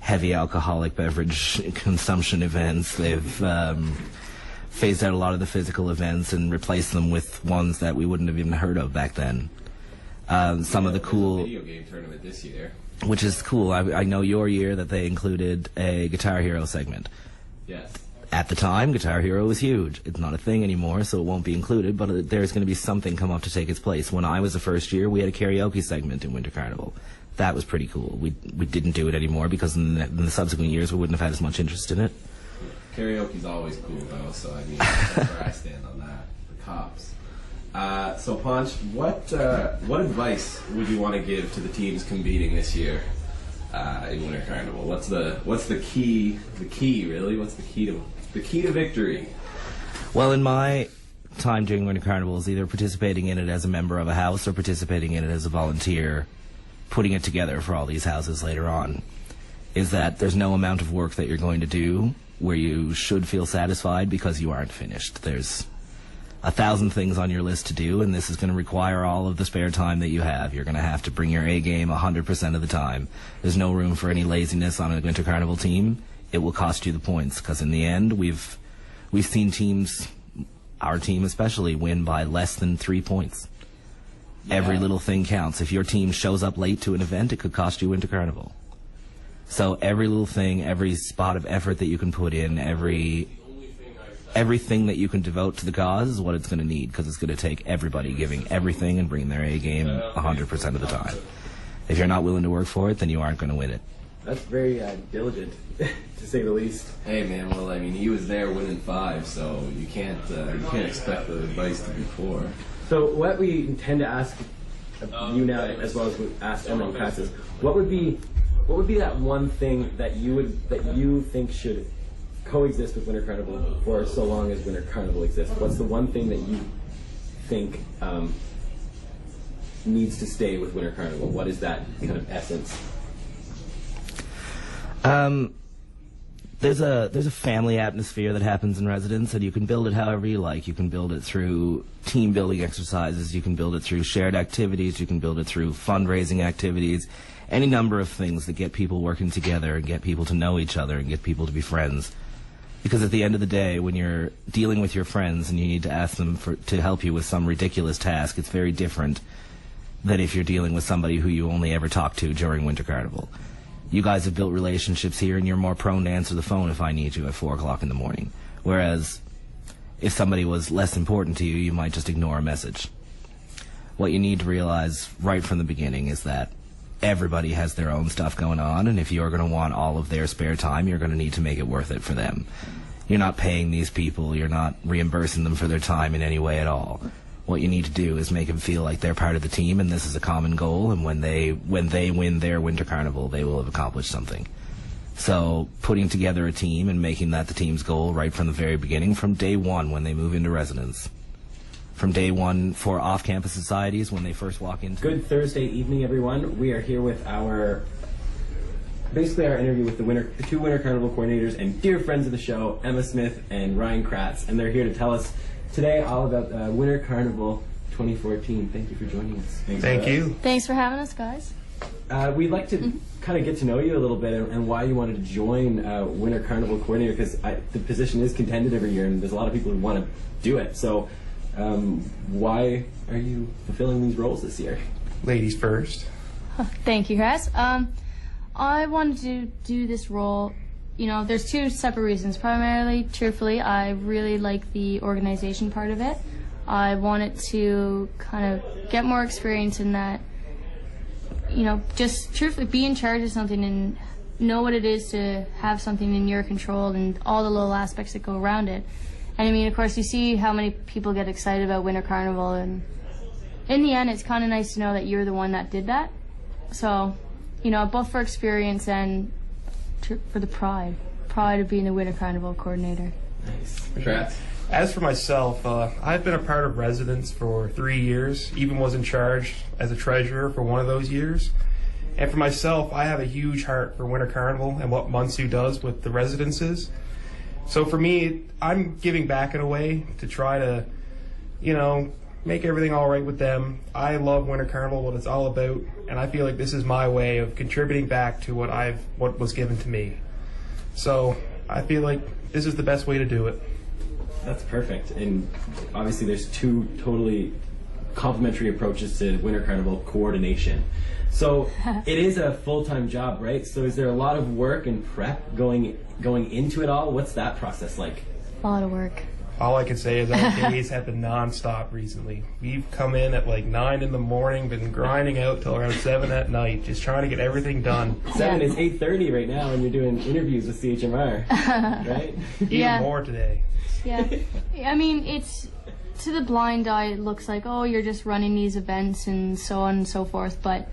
heavy alcoholic beverage consumption events. They've phased out a lot of the physical events and replaced them with ones that we wouldn't have even heard of back then. Some of the cool video game tournament this year, which is cool. I know your year that they included a Guitar Hero segment. Yes. At the time, Guitar Hero was huge. It's not a thing anymore, so it won't be included, but there's going to be something come up to take its place. When I was the first year, we had a karaoke segment in Winter Carnival. That was pretty cool. We didn't do it anymore because in the subsequent years we wouldn't have had as much interest in it. Karaoke's always cool, though, so I mean, that's where I stand on that. The cops. So, Ponch, what advice would you want to give to the teams competing this year in Winter Carnival? What's the key? The key, really? What's the key to victory? Well, in my time during Winter Carnival, is either participating in it as a member of a house or participating in it as a volunteer, putting it together for all these houses later on. Is that there's no amount of work that you're going to do where you should feel satisfied because you aren't finished. There's 1,000 things on your list to do, and this is going to require all of the spare time that you have. You're going to have to bring your A game 100% of the time. There's no room for any laziness on a Winter Carnival team. It will cost you the points, because in the end, we've seen teams, our team especially, win by less than 3 points. Yeah. Every little thing counts. If your team shows up late to an event, it could cost you Winter Carnival. So every little thing, every spot of effort that you can put in, everything that you can devote to the cause is what it's going to need, because it's going to take everybody giving everything and bringing their A game 100% of the time. If you're not willing to work for it, then you aren't going to win it. That's very diligent, to say the least. Hey, man. Well, I mean, he was there winning 5, so you can't expect the advice to be poor. So what we tend to ask you now, as well as we ask Emma and Krats, is what would be that one thing that you think should coexist with Winter Carnival for so long as Winter Carnival exists? What's the one thing that you think needs to stay with Winter Carnival? What is that kind of essence? There's a family atmosphere that happens in residence, and you can build it however you like. You can build it through team building exercises, you can build it through shared activities, you can build it through fundraising activities, any number of things that get people working together and get people to know each other and get people to be friends. Because at the end of the day, when you're dealing with your friends and you need to ask them to help you with some ridiculous task, it's very different than if you're dealing with somebody who you only ever talk to during Winter Carnival. You guys have built relationships here, and you're more prone to answer the phone if I need you at 4 o'clock in the morning. Whereas, if somebody was less important to you, you might just ignore a message. What you need to realize right from the beginning is that everybody has their own stuff going on, and if you're going to want all of their spare time, you're going to need to make it worth it for them. You're not paying these people, you're not reimbursing them for their time in any way at all. What you need to do is make them feel like they're part of the team, and this is a common goal, and when they win their Winter Carnival, they will have accomplished something. So putting together a team and making that the team's goal right from the very beginning, from day one when they move into residence. From day one for off-campus societies when they first walk into... Good Thursday evening, everyone. We are here with our basically our interview with the two Winter Carnival coordinators and dear friends of the show, Emma Smith and Ryan Krats, and they're here to tell us today all about Winter Carnival 2014. Thank you for joining us. Thank you. Thanks for having us, guys. We'd like to kind of get to know you a little bit and why you wanted to join Winter Carnival coordinator, because the position is contended every year and there's a lot of people who want to do it. So why are you fulfilling these roles this year? Ladies first. Thank you, guys. I wanted to do this role. You know, there's two separate reasons. Primarily, truthfully, I really like the organization part of it. I wanted to kind of get more experience in that, you know, just truthfully be in charge of something and know what it is to have something in your control and all the little aspects that go around it. And I mean, of course, you see how many people get excited about Winter Carnival, and in the end, it's kind of nice to know that you're the one that did that. So, you know, both for experience and for the pride of being the Winter Carnival coordinator. Nice. Congrats. As for myself, I've been a part of residence for 3 years, even was in charge as a treasurer for one of those years. And for myself, I have a huge heart for Winter Carnival and what Munsu does with the residences. So for me, I'm giving back in a way to try to, you know, make everything all right with them. I love Winter Carnival, what it's all about, and I feel like this is my way of contributing back to what was given to me. So I feel like this is the best way to do it. That's perfect. And obviously there's two totally complementary approaches to Winter Carnival coordination. So it is a full-time job, right? So is there a lot of work and prep going into it all? What's that process like? A lot of work. All I can say is our days have been non-stop recently. We've come in at like 9 in the morning, been grinding out till around 7 at night, just trying to get everything done. 7 is 8:30 right now, and you're doing interviews with CHMR, right? Even more today. Yeah. I mean, it's, to the blind eye, it looks like, oh, you're just running these events and so on and so forth. But,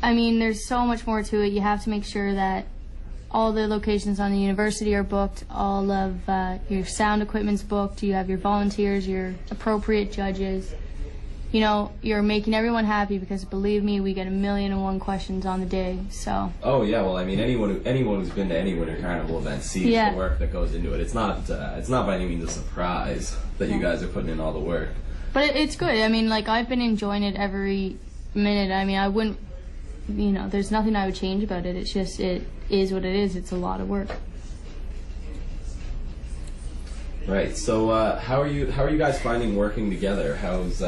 I mean, there's so much more to it. You have to make sure that all the locations on the university are booked, all of your sound equipment's booked, you have your volunteers, your appropriate judges. You know, you're making everyone happy, because believe me, we get 1,000,001 questions on the day, so. Oh yeah, well I mean anyone who's been to any Winter Carnival event sees the work that goes into it. It's not by any means a surprise that you guys are putting in all the work. But it's good. I mean, like, I've been enjoying it every minute. I mean, I wouldn't, you know, there's nothing I would change about it. It's just, it is what it is. It's a lot of work. Right. So how are you guys finding working together? How's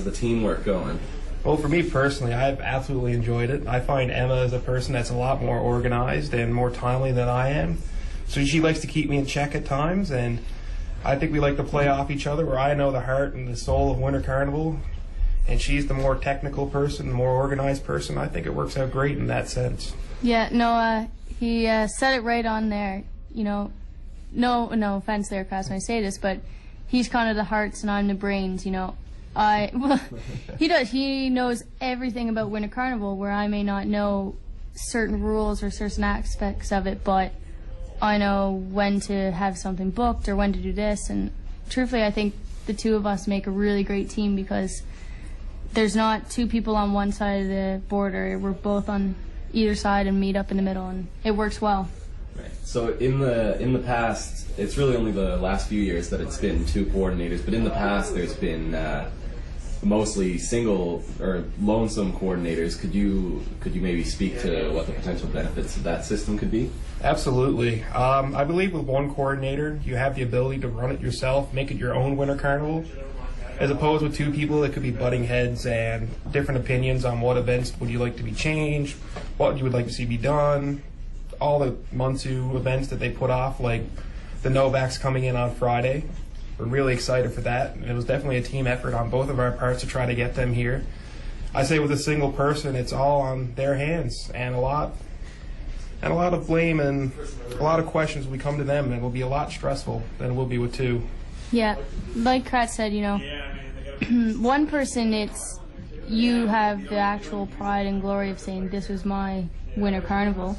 the teamwork going? Well, for me personally, I've absolutely enjoyed it. I find Emma is a person that's a lot more organized and more timely than I am. So she likes to keep me in check at times, and I think we like to play off each other, where I know the heart and the soul of Winter Carnival, and she's the more technical person, the more organized person. I think it works out great in that sense. Yeah, no, he said it right on there. You know, no offense there, Krats, when I say this, but he's kind of the hearts and I'm the brains, you know. Well, he does. He knows everything about Winter Carnival, where I may not know certain rules or certain aspects of it, but I know when to have something booked or when to do this. And truthfully, I think the two of us make a really great team, because there's not two people on one side of the border. We're both on either side and meet up in the middle, and it works well. Right. So in the past, it's really only the last few years that it's been two coordinators, but in the past there's been mostly single or lonesome coordinators. Could you maybe speak to what the potential benefits of that system could be? Absolutely. I believe with one coordinator, you have the ability to run it yourself, make it your own Winter Carnival, as opposed with two people that could be butting heads and different opinions on what events would you like to be changed, what you would like to see be done, all the Munsu events that they put off, like the Novaks coming in on Friday. We're really excited for that. It was definitely a team effort on both of our parts to try to get them here. I say with a single person, it's all on their hands, and a lot of blame and a lot of questions will come to them, and it will be a lot stressful than it will be with two. Yeah, like Krats said, you know, one person, it's, you have the actual pride and glory of saying this was my Winter Carnival,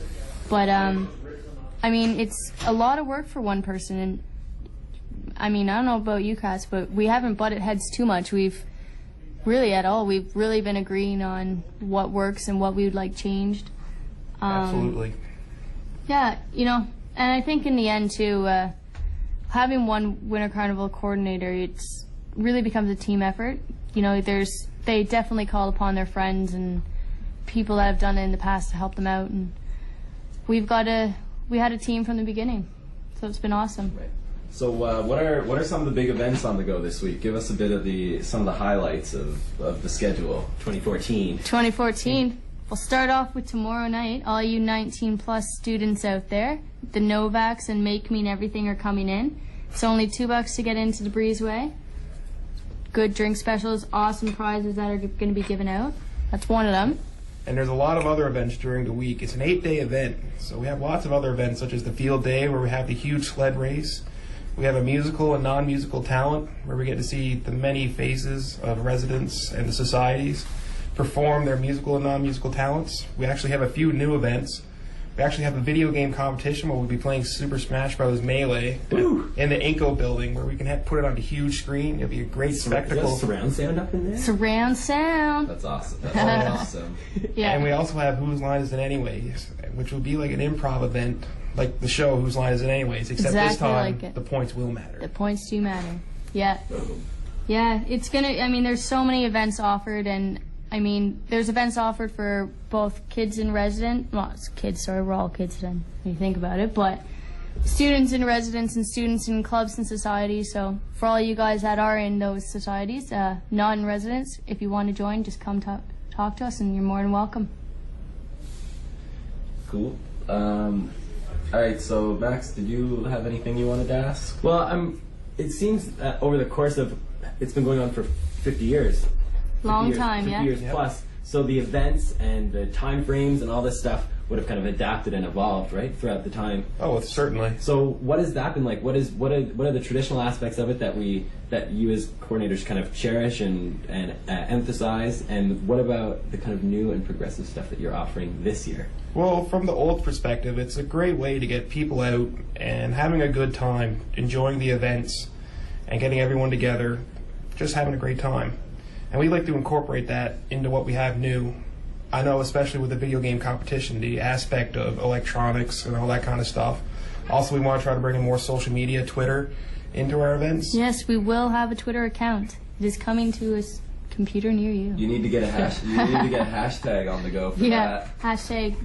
but I mean, it's a lot of work for one person. And I mean, I don't know about you, Krats, but we haven't butted heads too much. We've really been agreeing on what works and what we would like changed. Absolutely. Yeah, you know, and I think in the end too, having one Winter Carnival coordinator, it's really becomes a team effort. You know, they definitely call upon their friends and people that have done it in the past to help them out, and we had a team from the beginning, so it's been awesome. Right. So what are some of the big events on the go this week? Give us a bit of some of the highlights of the schedule. 2014. 2014. We'll start off with tomorrow night. All you 19+ students out there, the Novaks and Make Me and everything are coming in. It's only $2 to get into the breezeway. Good drink specials, awesome prizes that are going to be given out. That's one of them. And there's a lot of other events during the week. It's an 8-day event, so we have lots of other events such as the field day where we have the huge sled race. We have a musical and non-musical talent where we get to see the many faces of residents and the societies perform their musical and non-musical talents. We actually have a few new events. We actually have a video game competition where we'll be playing Super Smash Bros. Melee in the Inco building where we can put it on a huge screen. It'll be a great spectacle. Is surround sound up in there? Surround sound. That's awesome. That's awesome. Yeah. And we also have Whose Line Is It Anyways, which will be like an improv event, like the show Whose Line Is It Anyways, except Exactly this time like it. the points will matter. The points do matter. Yeah. Yeah, it's gonna, I mean, there's so many events offered, and I mean, there's events offered for both kids in resident, well, it's kids, sorry, we're all kids then, when you think about it, but students in residence and students in clubs and societies, so for all you guys that are in those societies, not in residence, if you want to join, just come talk to us and you're more than welcome. Cool. All right, so Max, did you have anything you wanted to ask? Well, it seems that over the course of, it's been going on for 50 years. Long time, 50 yeah. years plus. So the events and the time frames and all this stuff would have kind of adapted and evolved, right, throughout the time. Oh, certainly. So what has that been like? What are the traditional aspects of it that you as coordinators kind of cherish and emphasize? And what about the kind of new and progressive stuff that you're offering this year? Well, from the old perspective, it's a great way to get people out and having a good time, enjoying the events, and getting everyone together, just having a great time. And we like to incorporate that into what we have new. I know, especially with the video game competition, the aspect of electronics and all that kind of stuff. Also, we want to try to bring in more social media, Twitter, into our events. Yes, we will have a Twitter account. It is coming to a computer near you. You need to get a hashtag on the go for that. Hashtag.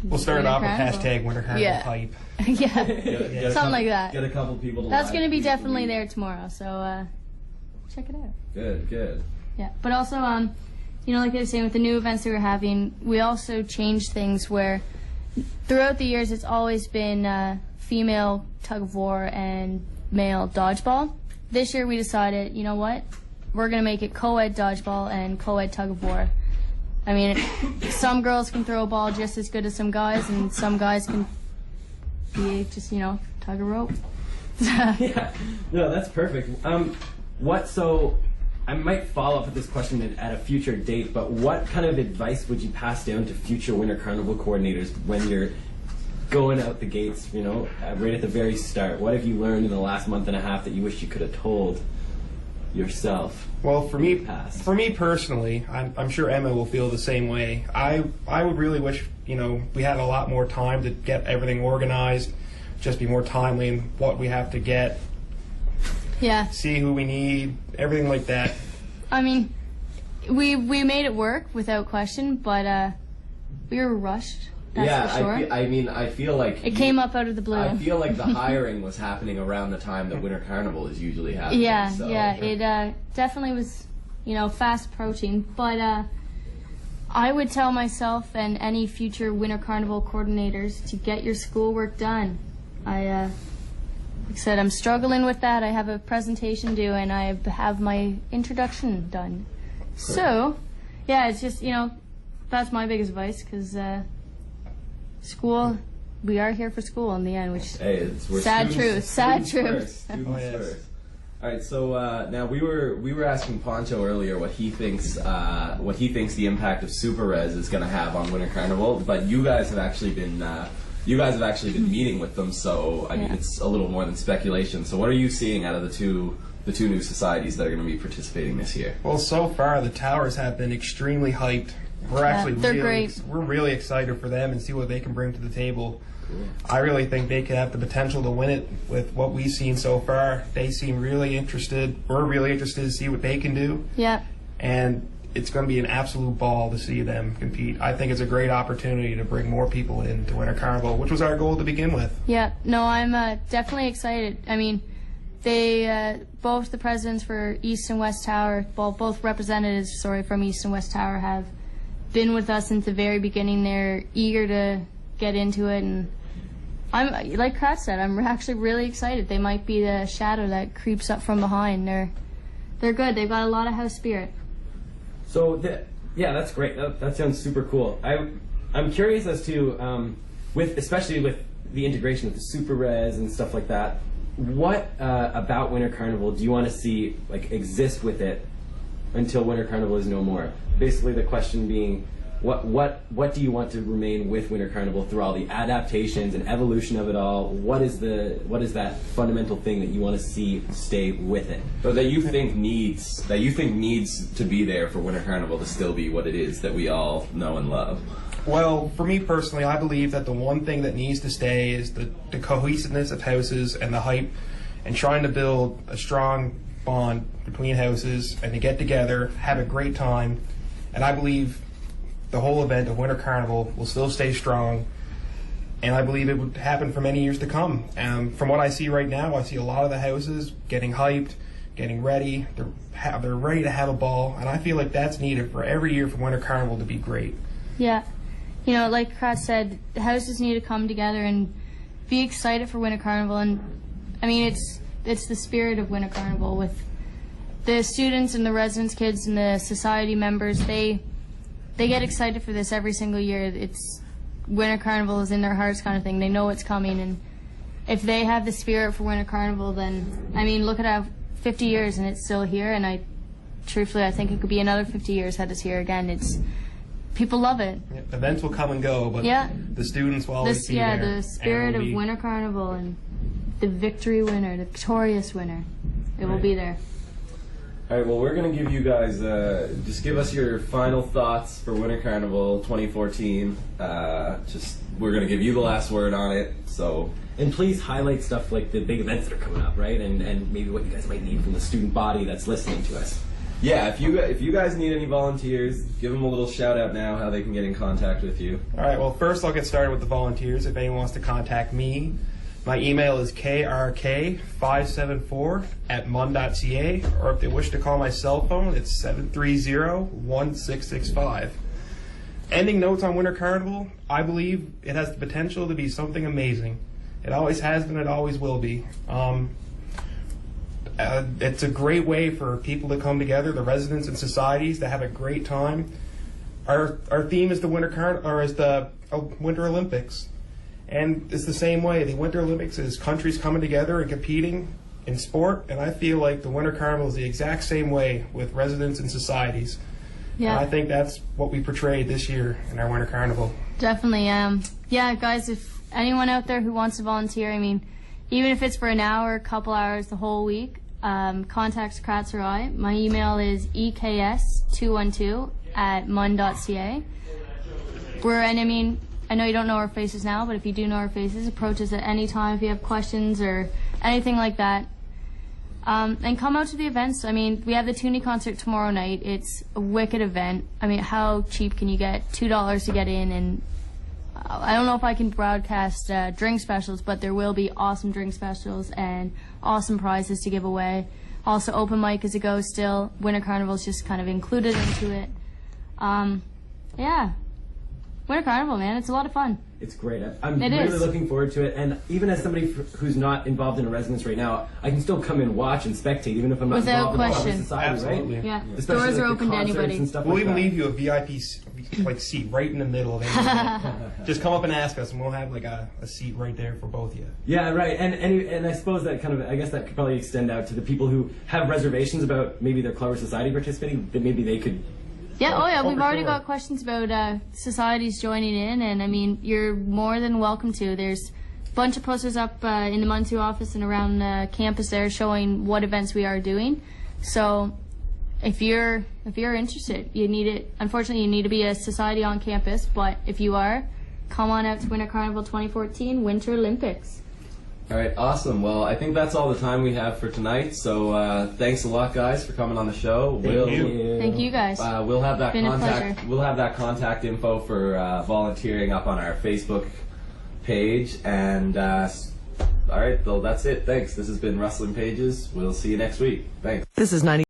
We'll start it off with hashtag Winter Carnival Yeah. hype. Yeah, something like that. Get a couple people to That's live going to be tweet definitely the there tomorrow, so check it out. Good. Yeah, but also, you know, like I was saying, with the new events that we're having, we also changed things where throughout the years it's always been female tug of war and male dodgeball. This year we decided, you know what, we're going to make it co-ed dodgeball and co-ed tug of war. I mean, some girls can throw a ball just as good as some guys, and some guys can be just, you know, tug a rope. Yeah, no, that's perfect. So I might follow up with this question at a future date, but what kind of advice would you pass down to future Winter Carnival coordinators when you're going out the gates, you know, right at the very start? What have you learned in the last month and a half that you wish you could have told yourself? Well, for me personally, I'm sure Emma will feel the same way. I would really wish, you know, we had a lot more time to get everything organized, just be more timely in what we have to get. Yeah. See who we need, everything like that. I mean, we made it work without question, but we were rushed. That's for sure. I feel like it came up out of the blue. I feel like the hiring was happening around the time that Winter Carnival is usually happening. Yeah, so. yeah, it definitely was, you know, fast approaching. But I would tell myself and any future Winter Carnival coordinators to get your schoolwork done. Like I said, I'm struggling with that. I have a presentation due, and I have my introduction done. So, yeah, it's just, you know, that's my biggest advice, because school, we are here for school in the end, which we're sad truth. Students first. All right, so now we were asking Poncho earlier what he thinks the impact of Super Res is going to have on Winter Carnival, but you guys have actually been meeting with them, so I mean it's a little more than speculation. So what are you seeing out of the two new societies that are going to be participating this year? Well, so far the towers have been extremely hyped, we're actually they're really, great. we're really excited for them and see what they can bring to the table. I really think they could have the potential to win it with what we've seen so far. They seem really interested. We're really interested to see what they can do. Yeah. And it's going to be an absolute ball to see them compete. I think it's a great opportunity to bring more people into Winter Carnival, which was our goal to begin with. Yeah, no, I'm definitely excited. I mean, they both the presidents for East and West Tower, both representatives, from East and West Tower have been with us since the very beginning. They're eager to get into it, and I'm, like Krats said, I'm actually really excited. They might be the shadow that creeps up from behind. They're good. They've got a lot of house spirit. So, yeah, that's great. That sounds super cool. I'm curious as to, especially with the integration with the Super Res and stuff like that, what about Winter Carnival do you want to see exist with it until Winter Carnival is no more? Basically, the question being, what do you want to remain with Winter Carnival through all the adaptations and evolution of it all? What is that fundamental thing that you want to see stay with it? But that you think needs to be there for Winter Carnival to still be what it is that we all know and love? Well, for me personally, I believe that the one thing that needs to stay is the cohesiveness of houses and the hype, and trying to build a strong bond between houses and to get together, have a great time. And I believe the whole event of Winter Carnival will still stay strong, and I believe it would happen for many years to come. From what I see right now, I see a lot of the houses getting hyped, getting ready. They're ready to have a ball, and I feel like that's needed for every year for Winter Carnival to be great. Yeah. You know, like Krats said, the houses need to come together and be excited for Winter Carnival. And I mean, it's the spirit of Winter Carnival with the students and the residence kids and the society members. They get excited for this every single year. It's Winter Carnival is in their hearts kind of thing. They know it's coming, and if they have the spirit for Winter Carnival, then I mean, look at how 50 years and it's still here. And truthfully, I think it could be another 50 years that it's here again. People love it. Yeah, events will come and go, but the students will always be there. The spirit of Winter Carnival and the victory winner, the victorious winner, it will be there. All right, well, we're going to give you guys, just give us your final thoughts for Winter Carnival 2014. We're going to give you the last word on it, so. And please highlight stuff like the big events that are coming up, right? And maybe what you guys might need from the student body that's listening to us. Yeah, if you guys need any volunteers, give them a little shout out now how they can get in contact with you. All right, well, first I'll get started with the volunteers. If anyone wants to contact me, my email is krk574@mun.ca, or if they wish to call my cell phone, it's 730-1665. Ending notes on Winter Carnival, I believe it has the potential to be something amazing. It always has been, it always will be. It's a great way for people to come together, the residents and societies, to have a great time. Our theme is the Winter Olympics, and it's the same way. The Winter Olympics is countries coming together and competing in sport, and I feel like the Winter Carnival is the exact same way with residents and societies. Yeah. And I think that's what we portrayed this year in our Winter Carnival. Definitely. Yeah, guys, if anyone out there who wants to volunteer, I mean, even if it's for an hour, a couple hours, the whole week, contact Krats or I. My email is eks212@mun.ca. And I mean, I know you don't know our faces now, but if you do know our faces, approach us at any time if you have questions or anything like that. And come out to the events. I mean, we have the Toonie concert tomorrow night. It's a wicked event. I mean, how cheap can you get? $2 to get in, and I don't know if I can broadcast drink specials, but there will be awesome drink specials and awesome prizes to give away. Also, open mic as it goes still. Winter Carnival is just kind of included into it. Yeah. Winter Carnival, man, it's a lot of fun. It's great. I'm really looking forward to it. And even as somebody who's not involved in a residence right now, I can still come and watch and spectate, even if I'm not involved in the society, Absolutely. right? Yeah. Especially Doors are open to anybody. We'll even leave you a VIP seat right in the middle of it. Just come up and ask us, and we'll have a seat right there for both of you. Yeah, right. And I suppose that I guess that could probably extend out to the people who have reservations about maybe their club or society participating, that maybe they could. Yeah, we've already got questions about societies joining in, and I mean, you're more than welcome to. There's a bunch of posters up in the Mun2 office and around campus there showing what events we are doing. So if you're interested, you need it. Unfortunately, you need to be a society on campus, but if you are, come on out to Winter Carnival 2014 Winter Olympics. All right, awesome. Well, I think that's all the time we have for tonight. So thanks a lot, guys, for coming on the show. Thank you guys. We'll have that Been a contact. pleasure. We'll have that contact info for volunteering up on our Facebook page. And all right, well, that's it. Thanks. This has been Rustling Pages. We'll see you next week. Thanks. This is 90.